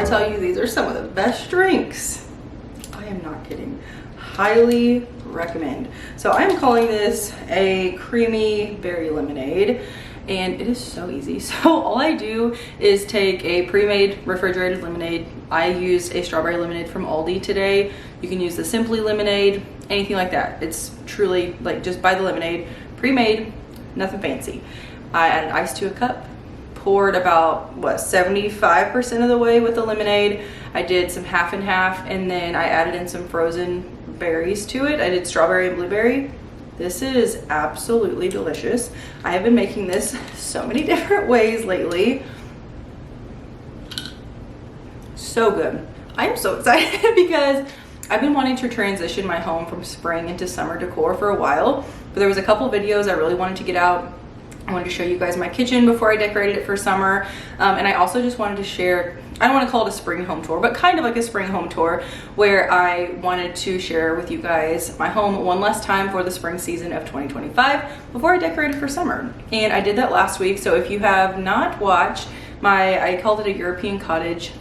Tell you, these are some of the best drinks. I am not kidding. Highly recommend. So I'm calling this a creamy berry lemonade, and it is so easy. So all I do is take a pre-made refrigerated lemonade. I used a strawberry lemonade from Aldi today. You can use the Simply lemonade, anything like that. It's truly like just buy the lemonade, pre-made, nothing fancy. I added ice to a cup, poured about, what, 75% of the way with the lemonade. I did some half and half, and then I added in some frozen berries to it. I did strawberry and blueberry. This is absolutely delicious. I have been making this so many different ways lately. So good. I am so excited because I've been wanting to transition my home from spring into summer decor for a while, but there was a couple videos I really wanted to get out. I wanted to show you guys my kitchen before I decorated it for summer, and I also just wanted to share, I don't want to call it a spring home tour, but kind of like a spring home tour, where I wanted to share with you guys my home one last time for the spring season of 2025 before I decorated for summer. And I did that last week, so if you have not watched I called it a European cottage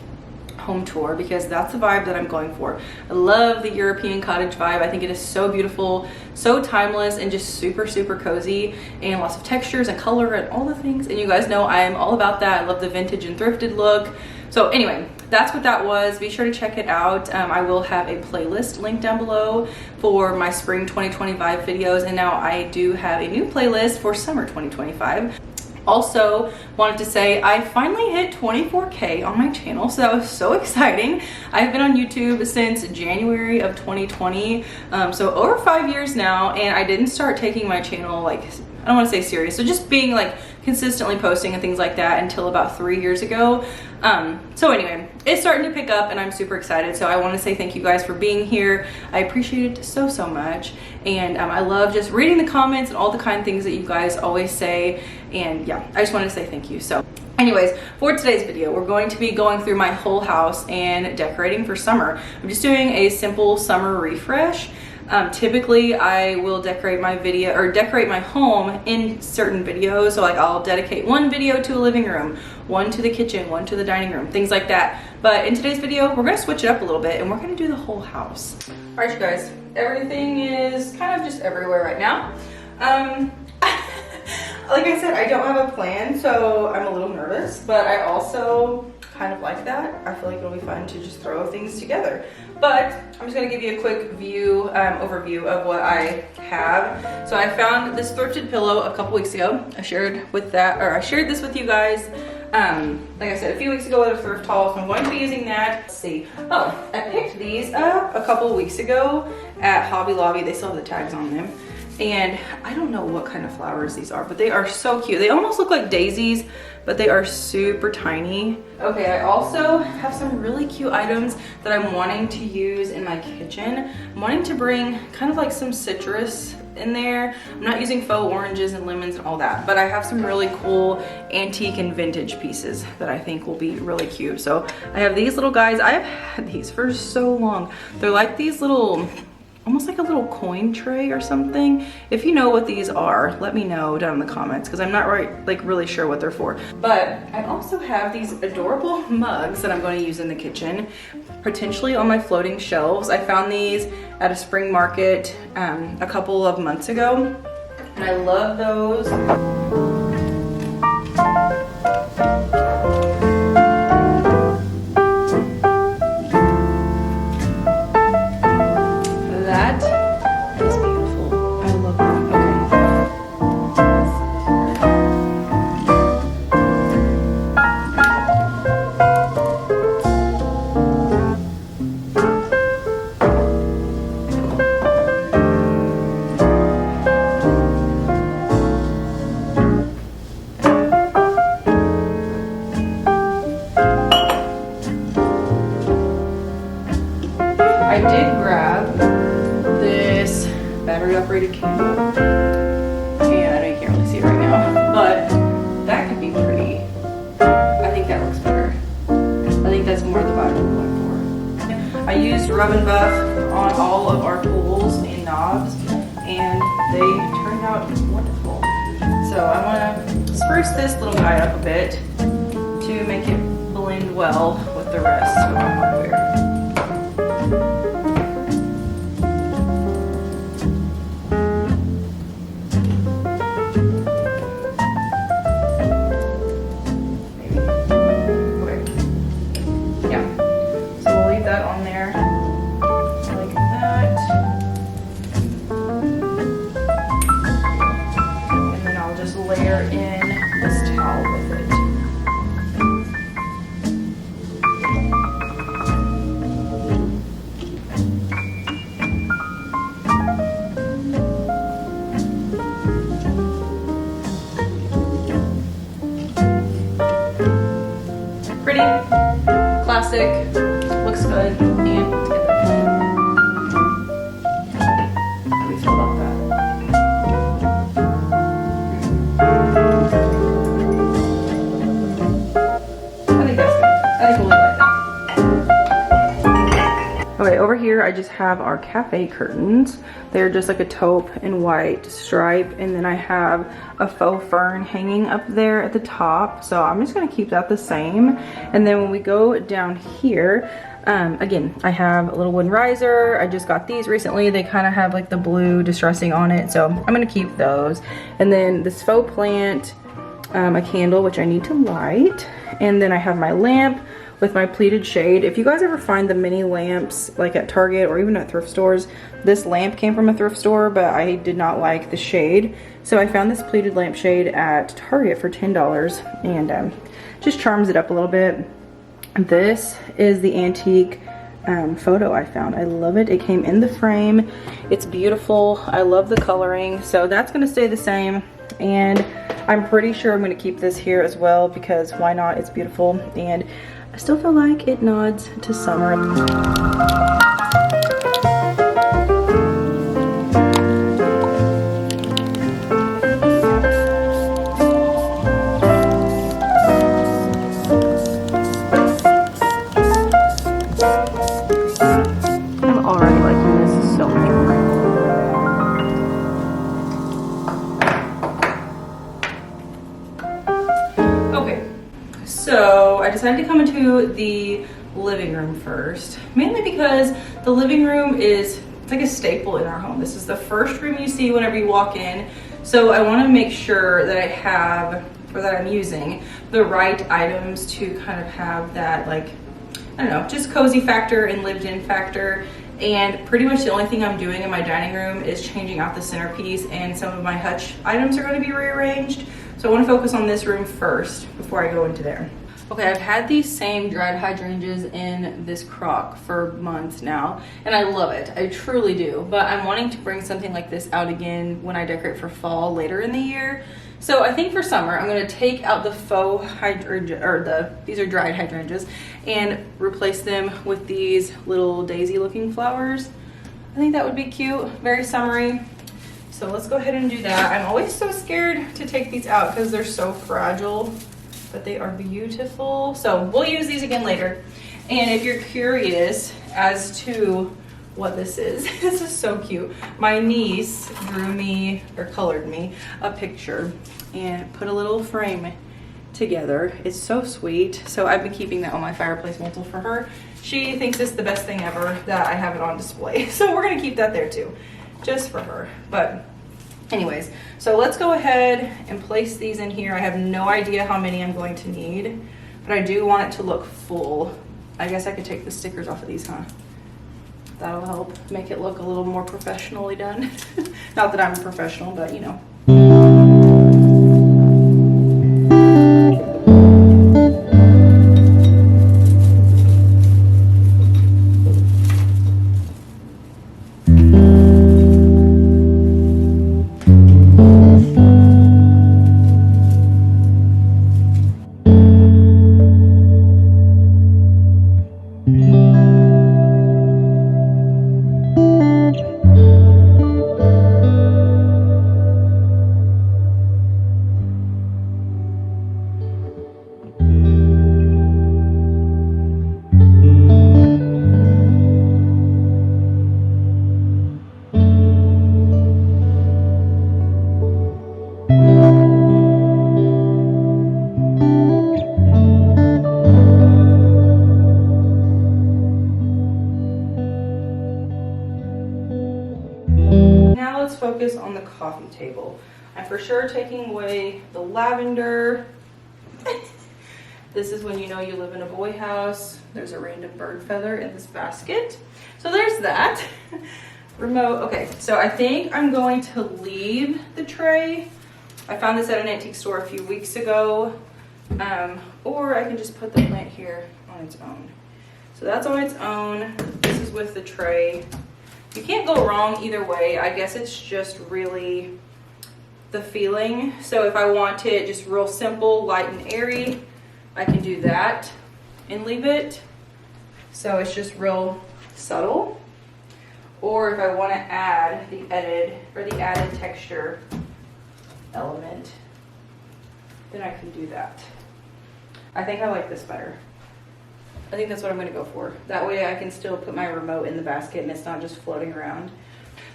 home tour, because that's the vibe that I'm going for. I love the European cottage vibe. I think it is so beautiful, so timeless, and just super cozy, and lots of textures and color and all the things. And you guys know I am all about that. I love the vintage and thrifted look. So anyway, that's what that was. Be sure to check it out. I will have a playlist linked down below for my spring 2025 videos, and now I do have a new playlist for summer 2025. Also wanted to say I finally hit 24K on my channel, so that was so exciting. I've been on YouTube since January of 2020, so over 5 years now, and I didn't start taking my channel, like, I don't want to say serious, so just being like consistently posting and things like that until about 3 years ago. So anyway, it's starting to pick up and I'm super excited. So I want to say thank you guys for being here. I appreciate it so much. And I love just reading the comments and all the kind things that you guys always say. And yeah, I just want to say thank you. So anyways, for today's video, we're going to be going through my whole house and decorating for summer. I'm just doing a simple summer refresh. Typically I will decorate my home in certain videos. So like I'll dedicate one video to a living room, one to the kitchen, one to the dining room, things like that. But in today's video, we're gonna switch it up a little bit and we're gonna do the whole house. All right, you guys, everything is kind of just everywhere right now. Like I said, I don't have a plan, so I'm a little nervous, but I also kind of like that. I feel like it'll be fun to just throw things together. But I'm just gonna give you a quick overview of what I have. So I found this thrifted pillow a couple weeks ago. I shared this with you guys. Like I said, a few weeks ago at a thrift haul, so I'm going to be using that. Let's see. Oh, I picked these up a couple weeks ago at Hobby Lobby. They still have the tags on them. And I don't know what kind of flowers these are, but they are so cute. They almost look like daisies, but they are super tiny. Okay, I also have some really cute items that I'm wanting to use in my kitchen. I'm wanting to bring kind of like some citrus in there. I'm not using faux oranges and lemons and all that, but I have some really cool antique and vintage pieces that I think will be really cute. So I have these little guys. I have had these for so long. They're like these little, almost like a little coin tray or something. If you know what these are, let me know down in the comments, because I'm not really sure what they're for. But I also have these adorable mugs that I'm going to use in the kitchen, potentially on my floating shelves. I found these at a spring market a couple of months ago, and I love those. I did grab this battery operated candle, and I know you can't really see it right now, but that could be pretty. I think that looks better. I think that's more the vibe I'm going for. I used rub and buff on all of our pools and knobs, and they turned out wonderful. So I want to spruce this little guy up a bit to make it blend well with the rest of my hardware. Pretty, classic, looks good, and let's get that clean. How do we feel about that? I think that's good. I think we'll leave it like that. Okay, over here I just have our cafe curtains. They're just like a taupe and white stripe, and then I have a faux fern hanging up there at the top, so I'm just gonna keep that the same. And then when we go down here, again, I have a little wooden riser. I just got these recently. They kind of have like the blue distressing on it, so I'm gonna keep those. And then this faux plant, a candle which I need to light, and then I have my lamp with my pleated shade. If you guys ever find the mini lamps like at Target or even at thrift stores, this lamp came from a thrift store, but I did not like the shade. So I found this pleated lampshade at Target for $10, and just charms it up a little bit. This is the antique photo I found. I love it. It came in the frame. It's beautiful. I love the coloring. So that's gonna stay the same. And I'm pretty sure I'm gonna keep this here as well, because why not? It's beautiful. And I still feel like it nods to summer. I'm already liking this so much more. Okay, so I decided to come into the living room first, mainly because the living room is like a staple in our home. This is the first room you see whenever you walk in. So I want to make sure that I have, or that I'm using the right items to kind of have that, like, I don't know, just cozy factor and lived in factor. And pretty much the only thing I'm doing in my dining room is changing out the centerpiece, and some of my Hutch items are going to be rearranged. So I want to focus on this room first before I go into there. Okay, I've had these same dried hydrangeas in this crock for months now, and I love it. I truly do. But I'm wanting to bring something like this out again when I decorate for fall later in the year. So I think for summer, I'm gonna take out the faux hydrangea, or these are dried hydrangeas, and replace them with these little daisy looking flowers. I think that would be cute, very summery. So let's go ahead and do that. I'm always so scared to take these out because they're so fragile, but they are beautiful. So we'll use these again later. And if you're curious as to what this is, this is so cute. My niece drew me, or colored me, a picture and put a little frame together. It's so sweet. So I've been keeping that on my fireplace mantle for her. She thinks it's the best thing ever that I have it on display. So we're gonna keep that there too, just for her. But anyways, so let's go ahead and place these in here. I have no idea how many I'm going to need, but I do want it to look full. I guess I could take the stickers off of these, huh? That'll help make it look a little more professionally done. Not that I'm a professional, but you know. focus on the coffee table. I'm for sure taking away the lavender. This is when you know you live in a boy house. There's a random bird feather in this basket. So there's that. Remote. Okay, so I think I'm going to leave the tray. I found this at an antique store a few weeks ago. Or I can just put the plant here on its own. So that's on its own. This is with the tray. You can't go wrong either way. I guess it's just really the feeling. So if I want it just real simple, light and airy, I can do that and leave it. So it's just real subtle. Or if I want to add the added texture element, then I can do that. I think I like this better. I think that's what I'm going to go for. That way I can still put my remote in the basket and it's not just floating around.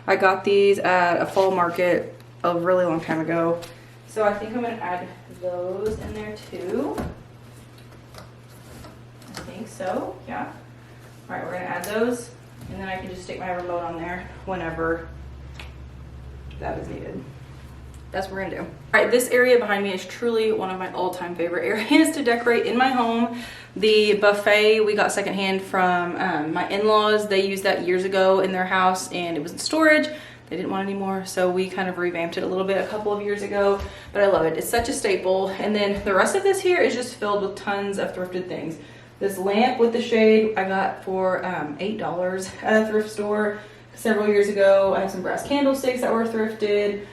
I got these at a fall market a really long time ago. So I think I'm going to add those in there too. I think so, yeah. All right, we're going to add those. And then I can just stick my remote on there whenever that is needed. That's what we're gonna do. All right, this area behind me is truly one of my all-time favorite areas to decorate in my home. The buffet we got secondhand from my in-laws. They used that years ago in their house and it was in storage. They didn't want it anymore, so we kind of revamped it a little bit a couple of years ago, but I love it. It's such a staple. And then the rest of this here is just filled with tons of thrifted things. This lamp with the shade I got for $8 at a thrift store several years ago. I have some brass candlesticks that were thrifted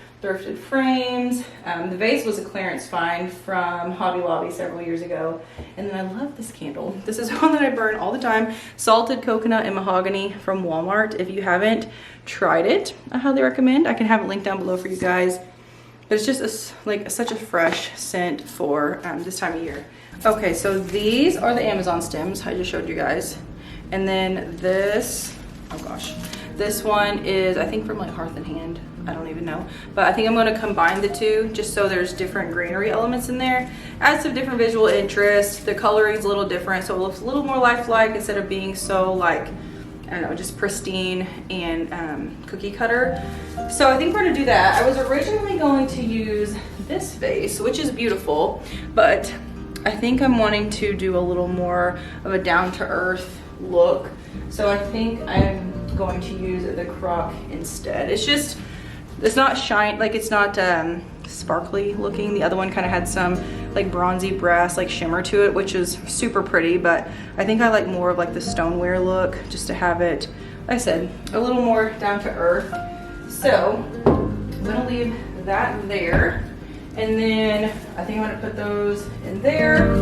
frames. The vase was a clearance find from Hobby Lobby several years ago. And then I love this candle. This is one that I burn all the time. Salted coconut and mahogany from Walmart. If you haven't tried it, I highly recommend. I can have it linked down below for you guys. But it's just such a fresh scent for this time of year. Okay, so these are the Amazon stems I just showed you guys. And then this, oh gosh, this one is, I think, from like Hearth and Hand. I don't even know. But I think I'm going to combine the two just so there's different greenery elements in there. Add some different visual interest. The coloring is a little different, so it looks a little more lifelike instead of being so like, I don't know, just pristine and cookie cutter. So I think we're going to do that. I was originally going to use this vase, which is beautiful, but I think I'm wanting to do a little more of a down-to-earth look. So I think I'm going to use the crock instead. It's not shine, like it's not sparkly looking. The other one kind of had some like bronzy brass like shimmer to it, which is super pretty, but I think I like more of like the stoneware look, just to have it, like I said, a little more down-to-earth. So I'm gonna leave that there. And then I think I'm gonna put those in there.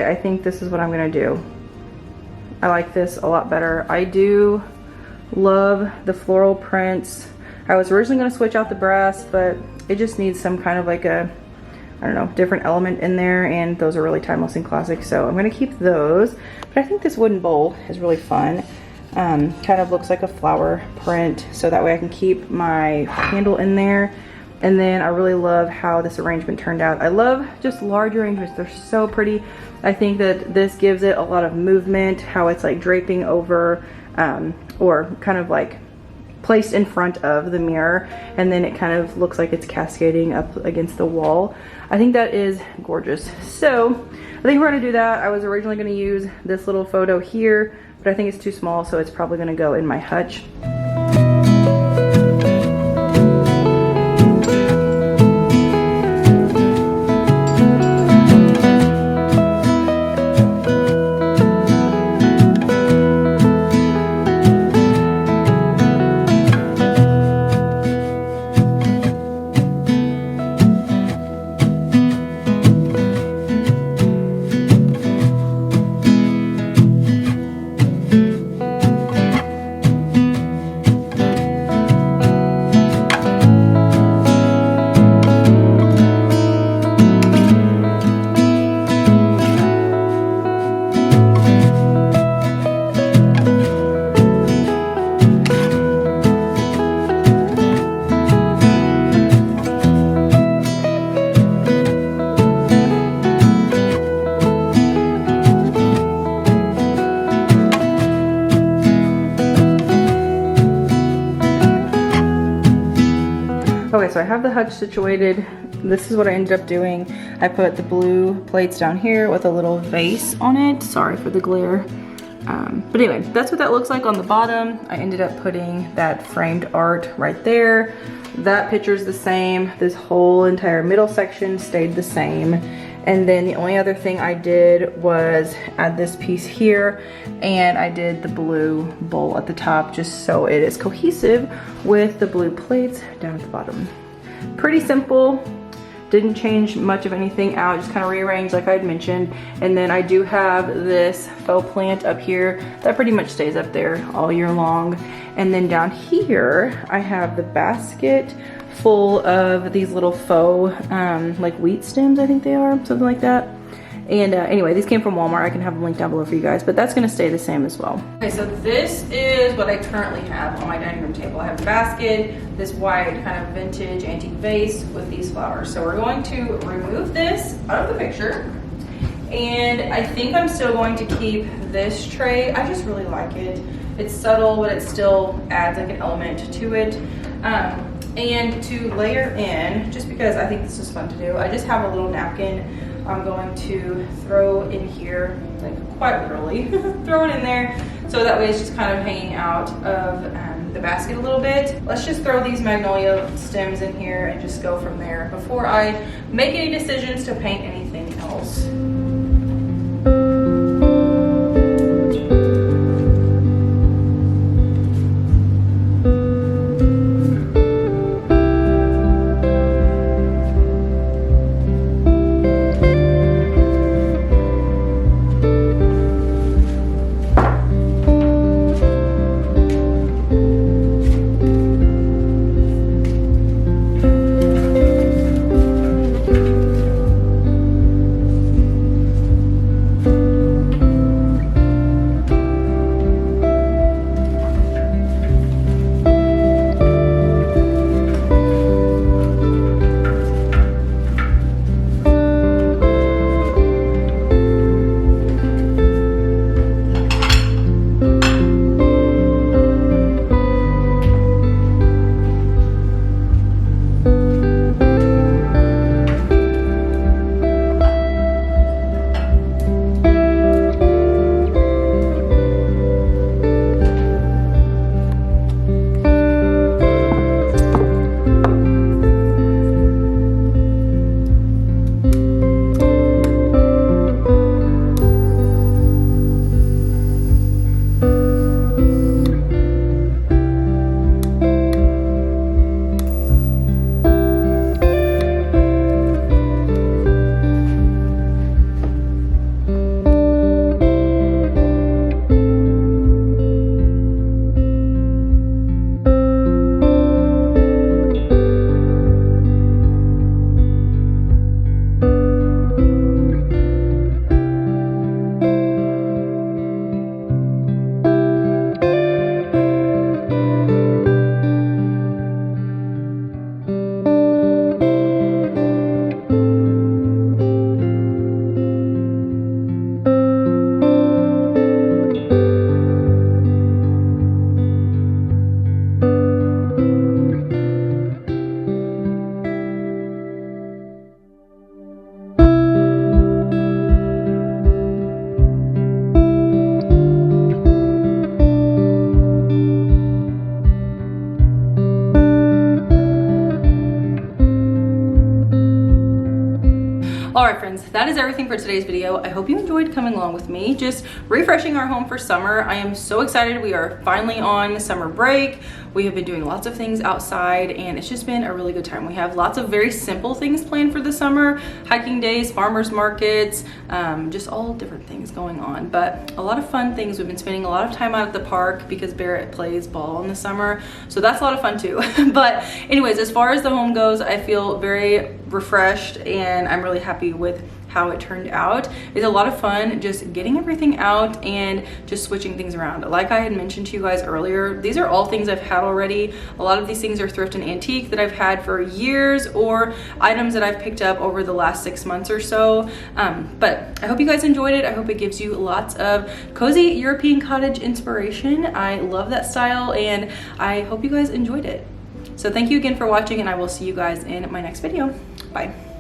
I think this is what I'm gonna do. I like this a lot better. I do love the floral prints. I was originally gonna switch out the brass, but it just needs some kind of like a I don't know, different element in there, and those are really timeless and classic, so I'm gonna keep those. But I think this wooden bowl is really fun. Kind of looks like a flower print, so that way I can keep my candle in there. And then I really love how this arrangement turned out. I love just large arrangements, they're so pretty. I think that this gives it a lot of movement, how it's like draping over, or kind of like placed in front of the mirror, and then it kind of looks like it's cascading up against the wall. I think that is gorgeous. So I think we're gonna do that. I was originally gonna use this little photo here, but I think it's too small, so it's probably gonna go in my hutch. Okay, so I have the hutch situated. This is what I ended up doing. I put the blue plates down here with a little vase on it. Sorry for the glare. But anyway, that's what that looks like on the bottom. I ended up putting that framed art right there. That picture's the same. This whole entire middle section stayed the same. And then the only other thing I did was add this piece here, and I did the blue bowl at the top just so it is cohesive with the blue plates down at the bottom. Pretty simple. Didn't change much of anything out, just kind of rearranged like I'd mentioned. And then I do have this faux plant up here that pretty much stays up there all year long. And then down here, I have the basket full of these little faux, like wheat stems, I think they are, something like that. And anyway, these came from Walmart. I can have them linked down below for you guys, but that's gonna stay the same as well. Okay, so this is what I currently have on my dining room table. I have a basket, this white kind of vintage antique vase with these flowers. So we're going to remove this out of the picture. And I think I'm still going to keep this tray. I just really like it. It's subtle, but it still adds like an element to it. And to layer in, just because I think this is fun to do, I just have a little napkin I'm going to throw in here, like quite literally, throw it in there, so that way it's just kind of hanging out of the basket a little bit. Let's just throw these magnolia stems in here and just go from there before I make any decisions to paint anything else. All right, friends, that is everything for today's video. I hope you enjoyed coming along with me, just refreshing our home for summer. I am so excited. We are finally on summer break. We have been doing lots of things outside and it's just been a really good time. We have lots of very simple things planned for the summer, hiking days, farmers markets, just all different things going on, but a lot of fun things. We've been spending a lot of time out at the park because Barrett plays ball in the summer, so that's a lot of fun too. But anyways, as far as the home goes, I feel very refreshed and I'm really happy with how it turned out. It's a lot of fun just getting everything out and just switching things around. Like I had mentioned to you guys earlier, these are all things I've had already. A lot of these things are thrift and antique that I've had for years, or items that I've picked up over the last 6 months or so. But I hope you guys enjoyed it. I hope it gives you lots of cozy European cottage inspiration. I love that style and I hope you guys enjoyed it. So thank you again for watching and I will see you guys in my next video. Bye.